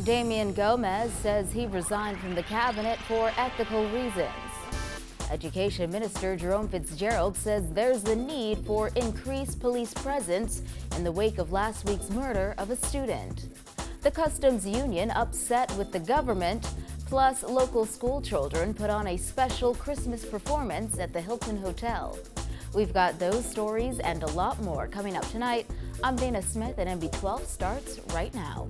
Damian Gomez says he resigned from the cabinet for ethical reasons. Education Minister Jerome Fitzgerald says there's the need for increased police presence in the wake of last week's murder of a student. The Customs Union upset with the government, plus local school children put on a special Christmas performance at the Hilton Hotel. We've got those stories and a lot more coming up tonight. I'm Dana Smith, and NB12 starts right now.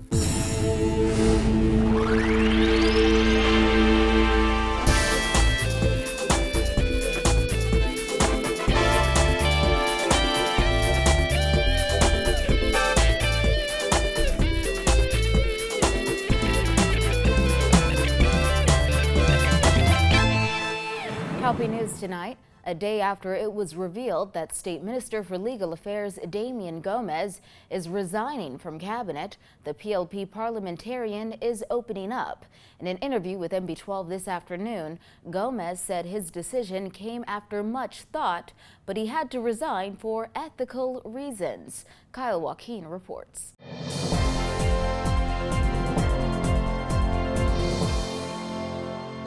Helping news tonight. A day after it was revealed that State Minister for Legal Affairs Damian Gomez is resigning from cabinet, the PLP parliamentarian is opening up. In an interview with NB12 this afternoon, Gomez said his decision came after much thought, but he had to resign for ethical reasons. Kyle Joaquin reports.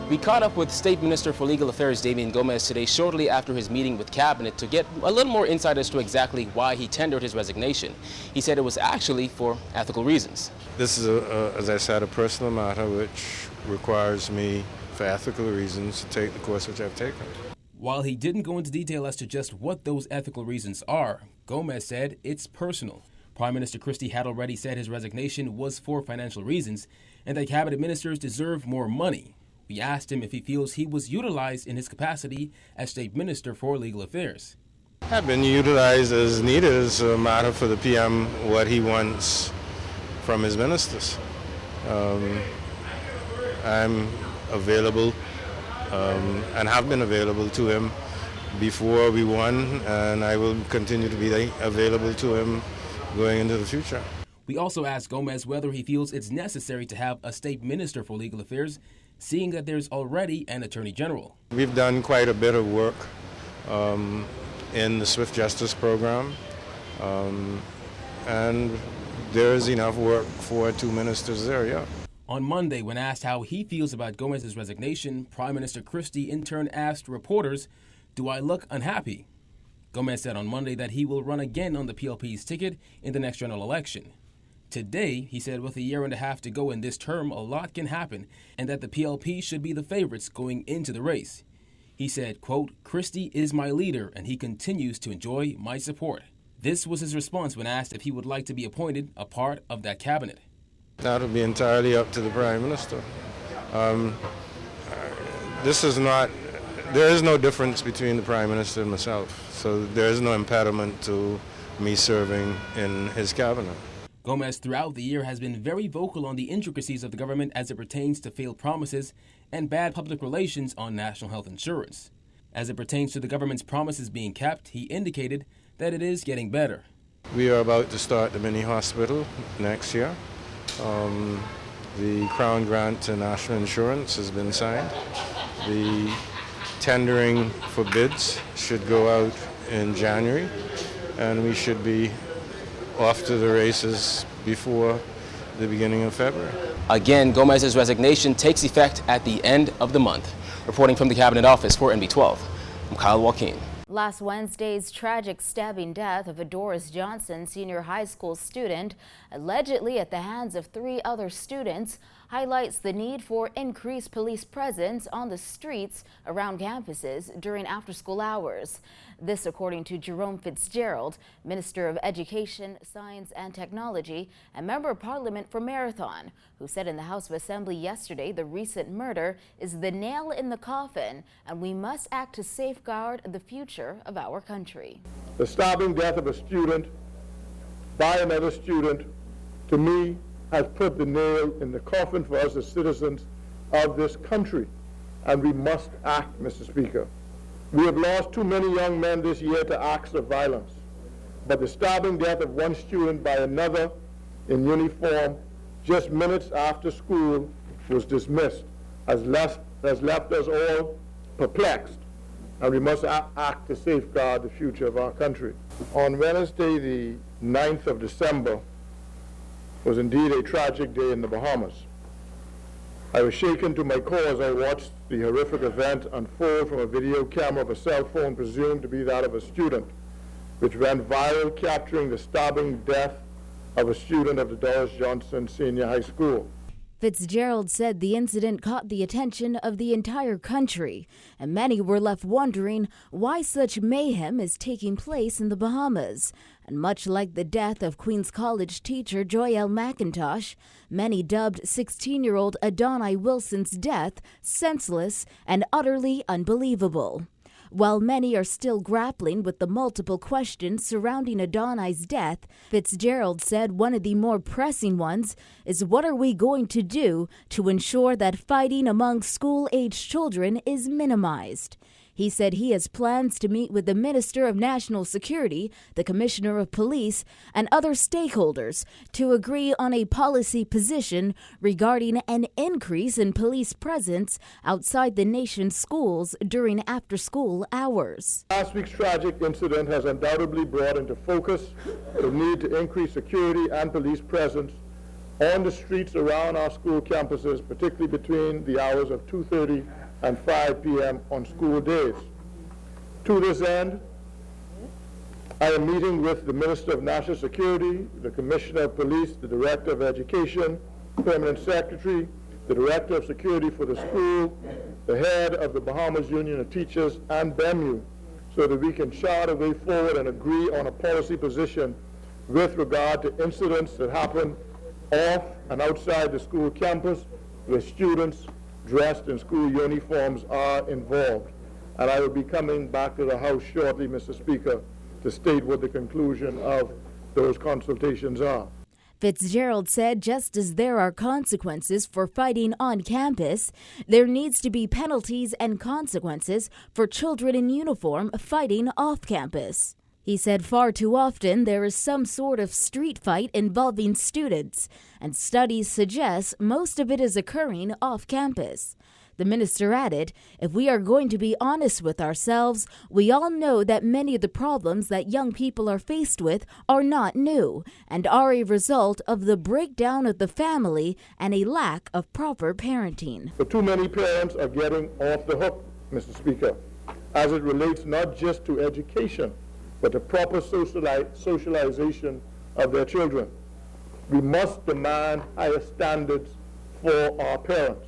We caught up with State Minister for Legal Affairs Damian Gomez today shortly after his meeting with Cabinet to get a little more insight as to exactly why he tendered his resignation. He said it was actually for ethical reasons. This is, as I said, a personal matter which requires me, for ethical reasons, to take the course which I've taken. While he didn't go into detail as to just what those ethical reasons are, Gomez said it's personal. Prime Minister Christie had already said his resignation was for financial reasons and that cabinet ministers deserve more money. We asked him if he feels he was utilized in his capacity as State Minister for Legal Affairs. I've been utilized as needed. As a matter for the PM what he wants from his ministers. I'm available and have been available to him before we won, and I will continue to be available to him going into the future. We also asked Gomez whether he feels it's necessary to have a State Minister for Legal Affairs, seeing that there's already an Attorney General. We've done quite a bit of work in the Swift Justice Program, and there's enough work for two ministers there, yeah. On Monday, when asked how he feels about Gomez's resignation, Prime Minister Christie in turn asked reporters, "Do I look unhappy?" Gomez said on Monday that he will run again on the PLP's ticket in the next general election. Today, he said with a year and a half to go in this term, a lot can happen, and that the PLP should be the favorites going into the race. He said, quote, "Christie is my leader, and he continues to enjoy my support." This was his response when asked if he would like to be appointed a part of that cabinet. That would be entirely up to the Prime Minister. There is no difference between the Prime Minister and myself, so there is no impediment to me serving in his cabinet. Gomez throughout the year has been very vocal on the intricacies of the government as it pertains to failed promises and bad public relations on national health insurance. As it pertains to the government's promises being kept, he indicated that it is getting better. We are about to start the mini hospital next year. The Crown grant to national insurance has been signed. The tendering for bids should go out in January, and we should be off to the races before the beginning of February. Again, Gomez's resignation takes effect at the end of the month. Reporting from the Cabinet Office for NB12, I'm Kyle Joaquin. Last Wednesday's tragic stabbing death of a Doris Johnson senior high school student, allegedly at the hands of 3 other students, highlights the need for increased police presence on the streets around campuses during after-school hours. This according to Jerome Fitzgerald, Minister of Education, Science and Technology and Member of Parliament for Marathon, who said in the House of Assembly yesterday the recent murder is the nail in the coffin and we must act to safeguard the future of our country. The stabbing death of a student by another student, to me, has put the nail in the coffin for us as citizens of this country, and we must act, Mr. Speaker. We have lost too many young men this year to acts of violence, but the stabbing death of one student by another in uniform just minutes after school was dismissed, has left us all perplexed, and we must act to safeguard the future of our country. On Wednesday, the 9th of December, was indeed a tragic day in the Bahamas. I was shaken to my core as I watched the horrific event unfold from a video camera of a cell phone presumed to be that of a student, which went viral, capturing the stabbing death of a student of the Doris Johnson Senior High School. Fitzgerald said the incident caught the attention of the entire country, and many were left wondering why such mayhem is taking place in the Bahamas. And much like the death of Queens College teacher Joyelle McIntosh, many dubbed 16-year-old Adonai Wilson's death senseless and utterly unbelievable. While many are still grappling with the multiple questions surrounding Adonai's death, Fitzgerald said one of the more pressing ones is what are we going to do to ensure that fighting among school-aged children is minimized. He said he has plans to meet with the Minister of National Security, the Commissioner of Police, and other stakeholders to agree on a policy position regarding an increase in police presence outside the nation's schools during after-school hours. Last week's tragic incident has undoubtedly brought into focus the need to increase security and police presence on the streets around our school campuses, particularly between the hours of 2:30 and 5 p.m. on school days. To this end, I am meeting with the Minister of National Security, the Commissioner of Police, the Director of Education, Permanent Secretary, the Director of Security for the school, the head of the Bahamas Union of Teachers, and BEMU, so that we can chart a way forward and agree on a policy position with regard to incidents that happen off and outside the school campus where students dressed in school uniforms are involved. And I will be coming back to the House shortly, Mr. Speaker, to state what the conclusion of those consultations are. Fitzgerald said just as there are consequences for fighting on campus, there needs to be penalties and consequences for children in uniform fighting off campus. He said far too often there is some sort of street fight involving students, and studies suggest most of it is occurring off campus. The minister added, if we are going to be honest with ourselves, we all know that many of the problems that young people are faced with are not new and are a result of the breakdown of the family and a lack of proper parenting. But too many parents are getting off the hook, Mr. Speaker, as it relates not just to education, but the proper socialization of their children. We must demand higher standards for our parents.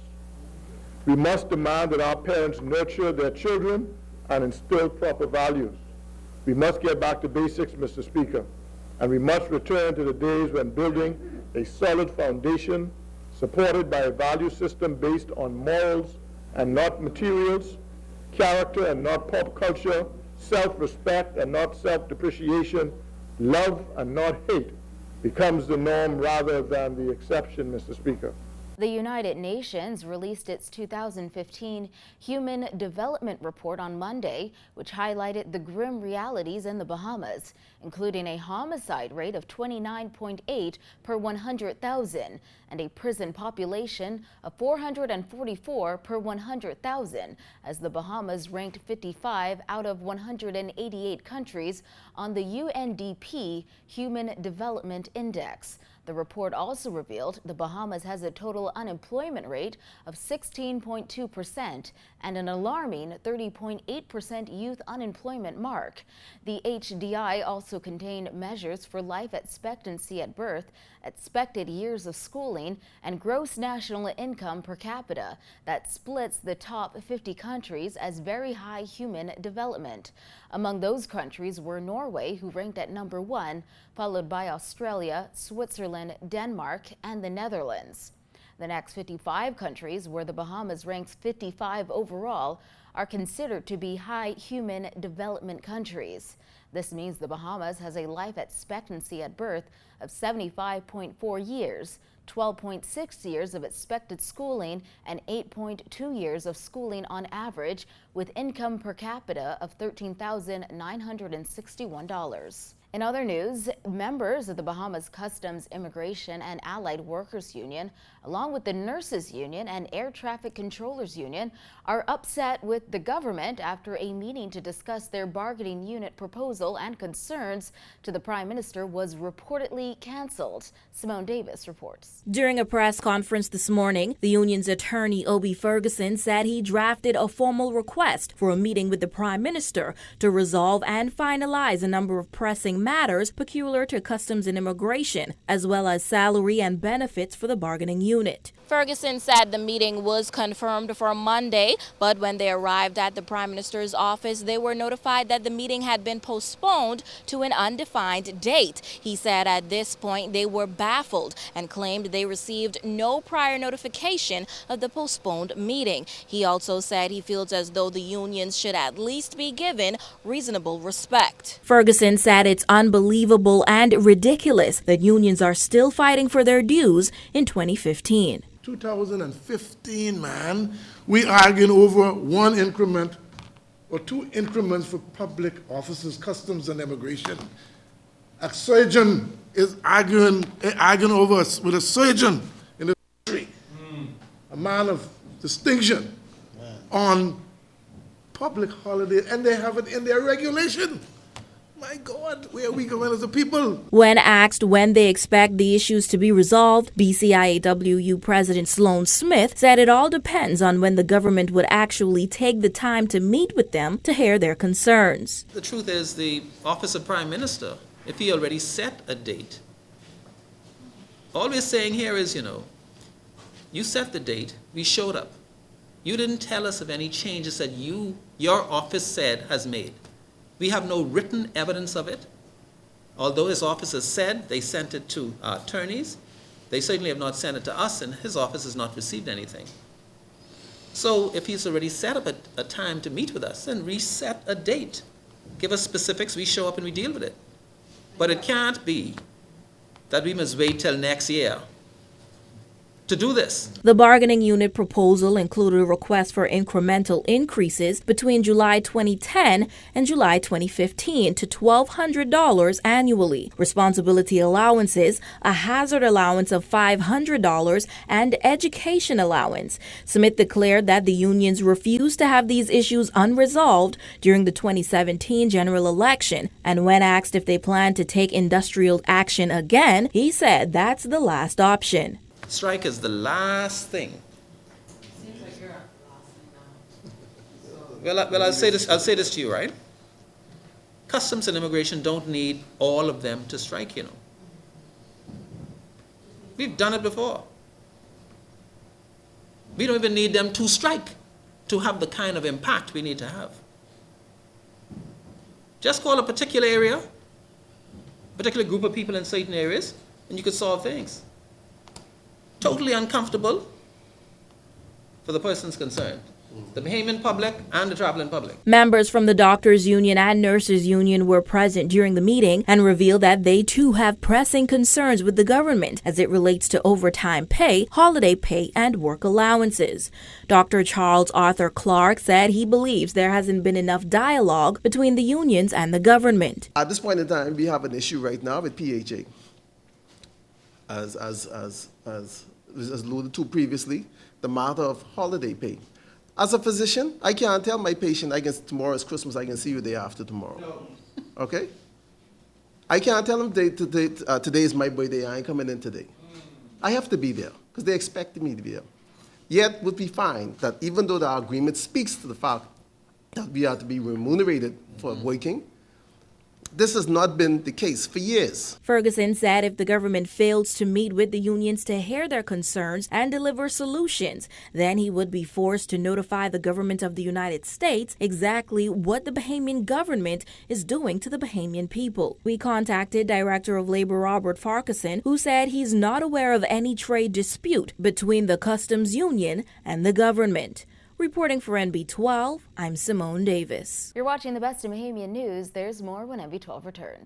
We must demand that our parents nurture their children and instill proper values. We must get back to basics, Mr. Speaker, and we must return to the days when building a solid foundation supported by a value system based on morals and not materials, character and not pop culture, self-respect and not self-depreciation, love and not hate becomes the norm rather than the exception, Mr. Speaker. The United Nations released its 2015 Human Development Report on Monday, which highlighted the grim realities in the Bahamas, including a homicide rate of 29.8 per 100,000 and a prison population of 444 per 100,000, as the Bahamas ranked 55 out of 188 countries on the UNDP Human Development Index. The report also revealed the Bahamas has a total unemployment rate of 16.2% and an alarming 30.8% youth unemployment mark. The HDI also contained measures for life expectancy at birth, expected years of schooling, and gross national income per capita that splits the top 50 countries as very high human development. Among those countries were Norway, who ranked at number 1, followed by Australia, Switzerland, Denmark, and the Netherlands. The next 55 countries, where the Bahamas ranks 55 overall, are considered to be high human development countries. This means the Bahamas has a life expectancy at birth of 75.4 years, 12.6 years of expected schooling, and 8.2 years of schooling on average, with income per capita of $13,961. In other news, members of the Bahamas Customs, Immigration and Allied Workers Union, along with the Nurses Union and Air Traffic Controllers Union, are upset with the government after a meeting to discuss their bargaining unit proposal and concerns to the Prime Minister was reportedly canceled. Simone Davis reports. During a press conference this morning, the union's attorney, Obi Ferguson, said he drafted a formal request for a meeting with the Prime Minister to resolve and finalize a number of pressing matters peculiar to customs and immigration, as well as salary and benefits for the bargaining unit. Ferguson said the meeting was confirmed for Monday, but when they arrived at the Prime Minister's office, they were notified that the meeting had been postponed to an undefined date. He said at this point they were baffled and claimed they received no prior notification of the postponed meeting. He also said he feels as though the unions should at least be given reasonable respect. Ferguson said it's unbelievable and ridiculous that unions are still fighting for their dues in 2015. 2015, man, we arguing over one increment or two increments for public officers, customs and immigration. A surgeon is arguing over us with a surgeon in the country, a man of distinction, on public holiday, and they have it in their regulation. My God, where are we going as a people? When asked when they expect the issues to be resolved, BCIAWU President Sloan Smith said it all depends on when the government would actually take the time to meet with them to hear their concerns. The truth is, the Office of Prime Minister, if he already set a date, all we're saying here is, you set the date, we showed up. You didn't tell us of any changes that your office said has made. We have no written evidence of it. Although his office has said they sent it to our attorneys, they certainly have not sent it to us, and his office has not received anything. So if he's already set up a time to meet with us, then reset a date. Give us specifics, we show up and we deal with it. But it can't be that we must wait till next year to do this. The bargaining unit proposal included a request for incremental increases between July 2010 and July 2015 to $1,200 annually, responsibility allowances, a hazard allowance of $500, and education allowance. Smith declared that the unions refused to have these issues unresolved during the 2017 general election, and when asked if they plan to take industrial action again, he said that's the last option. Strike is the last thing. Seems like you're at the last thing now. Well, I'll say this to you, right? Customs and immigration don't need all of them to strike, We've done it before. We don't even need them to strike to have the kind of impact we need to have. Just call a particular area, a particular group of people in certain areas, and you could solve things. Totally uncomfortable for the persons concerned, the Bahamian public and the traveling public. Members from the Doctors Union and Nurses Union were present during the meeting and revealed that they too have pressing concerns with the government as it relates to overtime pay, holiday pay, and work allowances. Dr. Charles Arthur Clark said he believes there hasn't been enough dialogue between the unions and the government. At this point in time, we have an issue right now with PHA. As alluded to previously, the matter of holiday pay. As a physician, I can't tell my patient, tomorrow is Christmas, I can see you day after tomorrow. No. Okay? I can't tell them today is my birthday, I ain't coming in today. I have to be there, because they expect me to be there. Yet, would be fine that even though the agreement speaks to the fact that we are to be remunerated for working, this has not been the case for years. Ferguson said if the government fails to meet with the unions to hear their concerns and deliver solutions, then he would be forced to notify the government of the United States exactly what the Bahamian government is doing to the Bahamian people. We contacted Director of Labor Robert Farquharson, who said he's not aware of any trade dispute between the customs union and the government. Reporting for NB12, I'm Simone Davis. You're watching the best in Bahamian news. There's more when NB12 returns.